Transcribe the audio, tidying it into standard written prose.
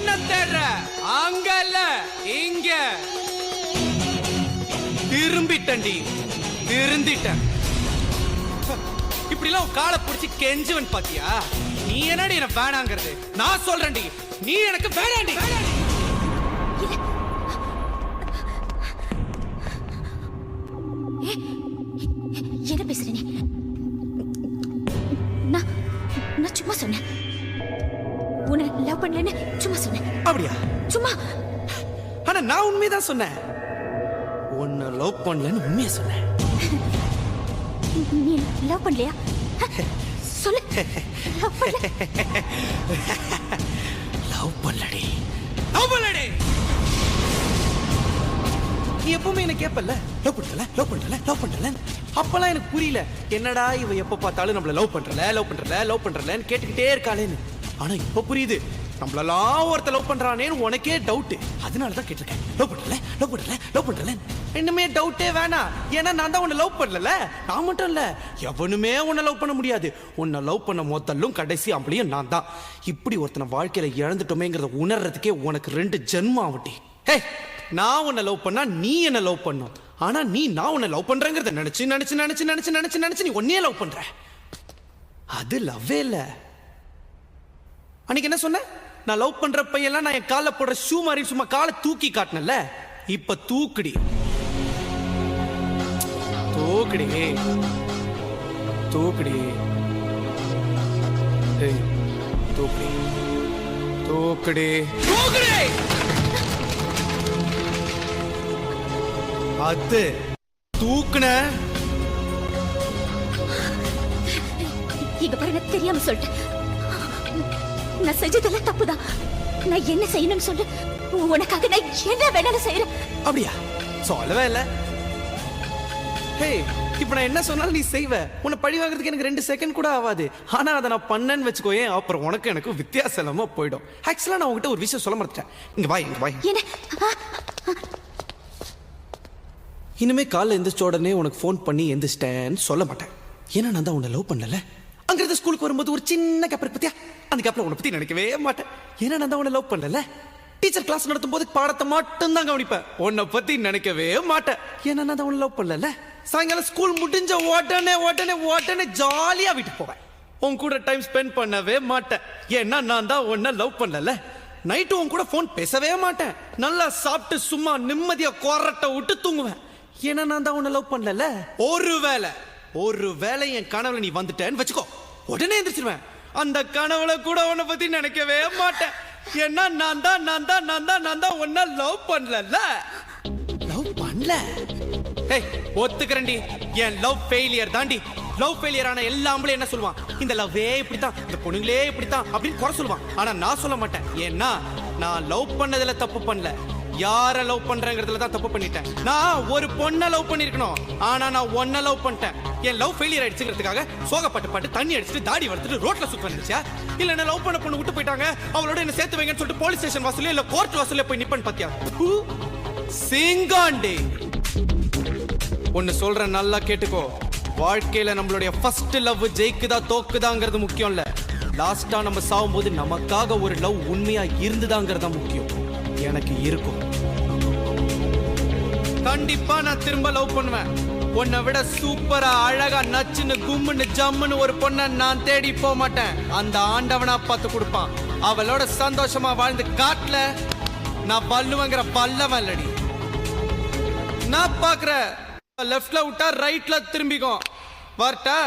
என்ன தேடுற? அங்க இல்ல, இங்க. திரும்பிட்டண்டி, திருந்திட்டேன். இப்படி எல்லாம் காலை பிடிச்சி கெஞ்சுவன் பாத்தியா? நீ என்னடி என்ன வேணாங்கிறது? நான் சொல்றேன்டி, நீ எனக்கு வேணாண்டி. என்ன பேசுற நீ? நான் சும்மா சொன்னேன். உன்னை லவ் பண்ணலன்னு சும்மா சொன்னேன். அப்படியா? சும்மா. ஆனா நான் உண்மைதான் சொன்னேன். உன்னை லவ் பண்ணலன்னு உண்மையா சொன்னேன். நீ லவ் பண்ணலையா? சொல்லு. லவ் பண்ணல. லவ் பண்ணலடி. லவ் பண்ணலடி. நீ எப்பவுமே என்ன கேப்பல்ல, லவ் பண்ணல, லவ் பண்ணல, லவ் பண்ணல. அப்பெல்லாம் எனக்கு புரியல, என்னடா இவ எப்ப பார்த்தாலும் நம்மள லவ் பண்றல, லவ் பண்றல, லவ் பண்றலன்னு கேட்டுக்கிட்டே இருக்காளேன்னு. ஆனா இப்ப புரியுது, நம்மளெல்லாம் ஒருத்த லவ் பண்றானேன்னு உனக்கே டவுட். அதனால தான் கேட்டிருக்கேன், லவ் பண்ணல, லவ் பண்ணல, லவ் பண்ணல. இன்னுமே டவுட்டே வேணாம். ஏன்னா நான் தான் உன்னை லவ் பண்ணல. நான் மட்டும் இல்ல, எவனுமே உன்னை லவ் பண்ண முடியாது. உன்னை லவ் பண்ண மொத்தலும் கடைசி ஆம்பளையும் நான் தான். இப்படி ஒருத்தனை வாழ்க்கையில இழந்துட்டோமேங்கிறத உணர்றதுக்கே உனக்கு 2 ஜென்மம் ஆகட்டி. ஹே, நான் உன்னை லவ் பண்ணா நீ என்ன லவ் பண்ணும். ஆனா நீ நான் உன்னை லவ் பண்றேங்கிறத நினைச்சு நினைச்சு நினைச்சு நினைச்சு நினைச்சு நினைச்சு நீ உன்னையே லவ் பண்ற. அது லவ்வே இல்ல. அன்னைக்கு என்ன சொன்ன? நான் லவ் பண்ற பையெல்லாம் நான் என் கால போடுற ஷூ மாதிரி சும்மா காலை தூக்கி காட்டினல. இப்ப தூக்குடி, தூக்குடி, தூக்குடி, தூக்குடி, தூக்குடி, தூக்குடி. அது தூக்குன. இங்க பாரு, நான் தெரியாம சொல்லிட்டேன். நான் செஞ்சதெல்லாம் தப்புதான். நான் என்ன செய்யணும்னு சொல்லு. உனக்காக நான் என்ன வேணாலும் செய்யறேன். அப்படியா? சொல்லவே இல்ல. ஹே, இப்ப நான் என்ன சொன்னாலும் நீ செய்வ. உன்னை பழி வாங்குறதுக்கு எனக்கு 2 செகண்ட் கூட ஆகாது. ஆனா அதை நான் பண்ணேன்னு வச்சுக்கோயே, அப்புறம் உனக்கு எனக்கு வித்தியாசம் இல்லாம போயிடும். ஆக்சுவலா நான் உங்ககிட்ட ஒரு விஷயம் சொல்ல மறந்துட்டேன். இங்க வா, இங்க வா. என்ன? இனிமே காலைல எந்திரிச்ச உடனே உனக்கு ஃபோன் பண்ணி எந்திரிச்சிட்டேன்னு சொல்ல மாட்டேன். ஏன்னா நான் தான் உன்னை லவ் பண்ணல. அங்கிருந்து ஸ்கூலுக்கு வரும்போது ஒரு சின்ன கேப் இருக்கு பத்தியா, அந்த கேப்ல உன்னை பத்தி நினைக்கவே மாட்டேன். ஏன்னா நான் தான் உன்னை லவ் பண்ணல. டீச்சர் கிளாஸ் நடத்தும் போது பாடத்தை மட்டும் தான் கவனிப்பேன். உன்னை பத்தி நினைக்கவே மாட்டேன். ஏன்னா நான் தான் உன்னை லவ் பண்ணல. சாயங்காலம் ஸ்கூல் முடிஞ்ச உடனே உடனே உடனே ஜாலியா வீட்டுக்கு போவேன். உன் கூட டைம் ஸ்பெண்ட் பண்ணவே மாட்டேன். ஏன்னா நான் தான் உன்னை லவ் பண்ணல. நைட்டு உன் கூட போன் பேசவே மாட்டேன். நல்லா சாப்பிட்டு சும்மா நிம்மதியா கொரட்டை விட்டு தூங்குவேன். ஏன்னா நான் தான் உன்னை லவ் பண்ணல. ஒருவேளை என் கனவுல நீ வந்துட்டேன்னு வச்சுக்கோ, உடனே எந்திரிச்சிருவேன். அந்த கனவுல கூட உன்னை பத்தி நினைக்கவே மாட்டேன். ஏன்னா நான் தான் உன்னை லவ் பண்ணல. லவ் பண்ணல. ஏய், ஒத்துக்கிறேன்டி, என் லவ் ஃபெயிலியர் தாண்டி. லவ் ஃபெயிலியர் ஆன எல்லாம்பளும் என்ன சொல்லுவான்? இந்த லவ்வே இப்படித்தான், இந்த பொண்ணுங்களே இப்படித்தான் அப்படின்னு குறை சொல்லுவான். ஆனா நான் சொல்ல மாட்டேன். ஏன்னா நான் லவ் பண்ணதுல தப்பு பண்ணல, யார லவ் பண்றேங்கிறதுல தான் தப்பு பண்ணிட்டேன். நான் ஒரு பொண்ணை லவ் பண்ணிருக்கணும், ஆனா நான் ஒன்ன லவ் பண்ணிட்டேன். என் லவ் ஃபெயிலியர் ஆயிடுச்சுங்கிறதுக்காக சோகப்பட்டு தண்ணி அடிச்சுட்டு தாடி வளர்த்துட்டு ரோட்ல சுத்த வந்துச்சா? இல்ல என்ன லவ் பண்ண பொண்ணு விட்டு போயிட்டாங்க, அவளோட என்ன சேர்த்து வைங்கன்னு சொல்லிட்டு போலீஸ் ஸ்டேஷன் வாசல்ல இல்ல கோர்ட் வாசல்ல போய் நிப்பன் பாத்தியா? சிங்காண்டி, ஒன்னு சொல்றேன், நல்லா கேட்டுக்கோ. வாழ்க்கையில நம்மளுடைய ஃபர்ஸ்ட் லவ் ஜெயிக்குதா தோக்குதாங்கிறது முக்கியம் இல்ல. லாஸ்டா நம்ம சாவும்போது நமக்காக ஒரு லவ் உண்மையா இருந்துதாங்கிறதா முக்கியம். எனக்கு இருக்கும். கண்டிப்பா நான் திரும்ப லவ் பண்ணுவேன். உன்னை விட சூப்பரா அழகா நச்சுன்னு கும்முன்னு ஜம்முன்னு ஒரு பொண்ணை நான் தேடி போக மாட்டேன். அந்த ஆண்டவனா பார்த்து கொடுப்பான். அவளோட சந்தோஷமா வாழ்ந்து காட்டல நான் பல்லுவங்கிற பல்லவன் இல்லடி. நான் பாக்குற லெஃப்ட்ல விட்டா ரைட்ல திரும்பிக்கும். வரட்டா?